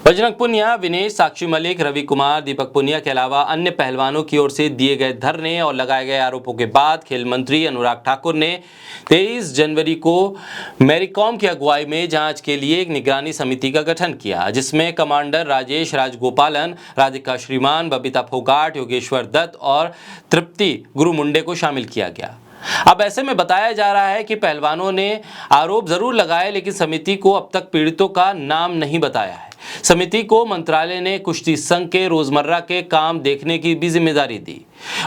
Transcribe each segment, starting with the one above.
बजरंग पुनिया, विनेश, साक्षी मलिक, रवि कुमार, दीपक पुनिया के अलावा अन्य पहलवानों की ओर से दिए गए धरने और लगाए गए आरोपों के बाद खेल मंत्री अनुराग ठाकुर ने 23 जनवरी को मैरीकॉम की अगुवाई में जांच के लिए एक निगरानी समिति का गठन किया, जिसमें कमांडर राजेश राजगोपालन, राधिका श्रीमान, बबीता फोगाट, योगेश्वर दत्त और तृप्ति गुरुमुंडे को शामिल किया गया। अब ऐसे में बताया जा रहा है कि पहलवानों ने आरोप जरूर लगाए, लेकिन समिति को अब तक पीड़ितों का नाम नहीं बताया है। समिति को मंत्रालय ने कुश्ती संघ के रोजमर्रा के काम देखने की भी जिम्मेदारी दी।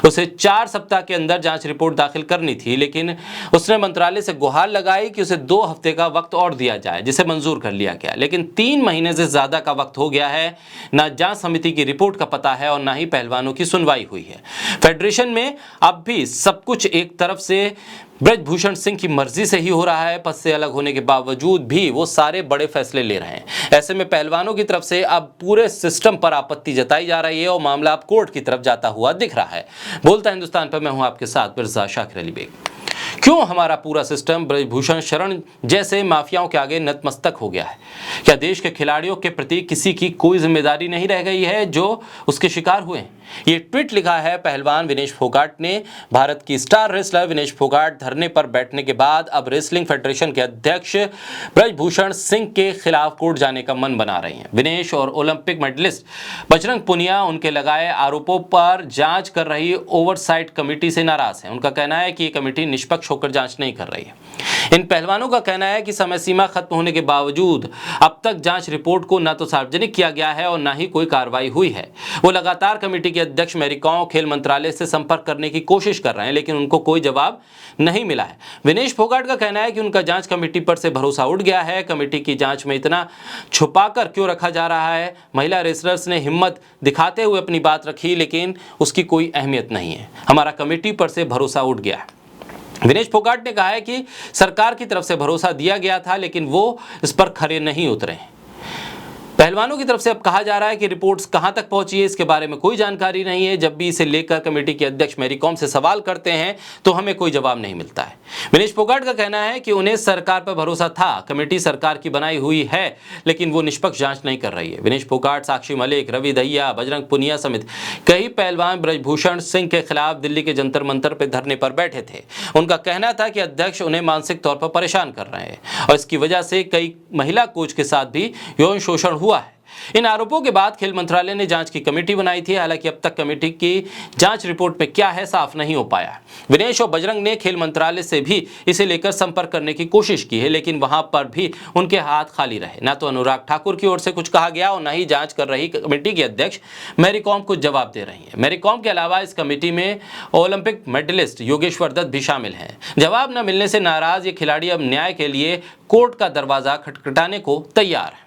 उसे 4 सप्ताह के अंदर जांच रिपोर्ट दाखिल करनी थी, लेकिन उसने मंत्रालय से गुहार लगाई कि उसे 2 हफ्ते का वक्त और दिया जाए, जिसे मंजूर कर लिया गया। लेकिन 3 महीने से ज्यादा का वक्त हो गया है। न जांच समिति की रिपोर्ट का पता है और न ही पहलवानों की सुनवाई हुई है। फेडरेशन में अब भी सब कुछ एक तरफ से ब्रजभूषण सिंह की मर्जी से ही हो रहा है। पद से अलग होने के बावजूद भी वो सारे बड़े फैसले ले रहे हैं। ऐसे में पहलवानों की तरफ से अब पूरे सिस्टम पर आपत्ति जताई जा रही है और मामला अब कोर्ट की तरफ जाता हुआ दिख रहा है। बोलता हिंदुस्तान पर मैं हूं आपके साथ मिर्जा शाकिर अली बेग। क्यों हमारा पूरा सिस्टम ब्रजभूषण शरण जैसे माफियाओं के आगे नतमस्तक हो गया है? क्या देश के खिलाड़ियों के प्रति किसी की कोई जिम्मेदारी नहीं रह गई है जो उसके शिकार हुए हैं? ये ट्वीट लिखा है पहलवान विनेश फोगाट ने। भारत की स्टार रेसलर विनेश फोगाट धरने पर बैठने के बाद अब रेसलिंग फेडरेशन के अध्यक्ष ब्रजभूषण सिंह के खिलाफ कोर्ट जाने का मन बना रही हैं। विनेश और ओलंपिक मेडलिस्ट बजरंग पुनिया उनके लगाए आरोपों पर जांच कर रही ओवरसाइट कमेटी से नाराज हैं। उनका कहना है कि ये कमेटी निष्पक्ष होकर जांच नहीं कर रही है। इन पहलवानों का कहना है कि समय सीमा खत्म होने के बावजूद अब तक जांच रिपोर्ट को न तो सार्वजनिक किया गया है और न ही कोई कार्रवाई हुई है। वो लगातार कमेटी के अध्यक्ष मैरीकॉम खेल मंत्रालय से संपर्क करने की कोशिश कर रहे हैं, लेकिन उनको कोई जवाब नहीं मिला है। विनेश फोगाट का कहना है कि उनका जांच कमेटी पर से भरोसा उठ गया है। कमेटी की जांच में इतना छुपाकर क्यों रखा जा रहा है? महिला रेसलर्स ने हिम्मत दिखाते हुए अपनी बात रखी, लेकिन उसकी कोई अहमियत नहीं है। हमारा कमेटी पर से भरोसा उठ गया है। विनेश फोगाट ने कहा है कि सरकार की तरफ से भरोसा दिया गया था, लेकिन वो इस पर खरे नहीं उतरे हैं। पहलवानों की तरफ से अब कहा जा रहा है कि रिपोर्ट्स कहां तक पहुंची है, इसके बारे में कोई जानकारी नहीं है। जब भी इसे लेकर कमेटी के अध्यक्ष मैरीकॉम से सवाल करते हैं तो हमें कोई जवाब नहीं मिलता है। विनेश फोगाट का कहना है कि उन्हें सरकार पर भरोसा था। कमेटी सरकार की बनाई हुई है, लेकिन वो निष्पक्ष जांच नहीं कर रही है। विनेश फोगाट, साक्षी मलिक, रवि दहिया, बजरंग पुनिया समेत कई पहलवान ब्रजभूषण सिंह के खिलाफ दिल्ली के जंतर मंतर पर धरने पर बैठे थे। उनका कहना था कि अध्यक्ष उन्हें मानसिक तौर पर परेशान कर रहे हैं और इसकी वजह से कई महिला कोच के साथ भी यौन शोषण हुआ है। इन आरोपों के बाद खेल मंत्रालय ने जांच की कमेटी बनाई थी। हालांकि अब तक कमेटी की जांच रिपोर्ट में क्या है साफ नहीं हो पाया। विनेश और बजरंग ने खेल मंत्रालय से भी इसे लेकर संपर्क करने की कोशिश की है, लेकिन वहां पर भी उनके हाथ खाली रहे। न तो अनुराग ठाकुर की ओर से कुछ कहा गया और न ही जांच कर रही कमेटी के अध्यक्ष मैरीकॉम को जवाब दे रही है। मैरीकॉम के अलावा इस कमेटी में ओलंपिक मेडलिस्ट योगेश्वर दत्त भी शामिल हैं। जवाब न मिलने से नाराज ये खिलाड़ी अब न्याय के लिए कोर्ट का दरवाजा खटखटाने को तैयार है।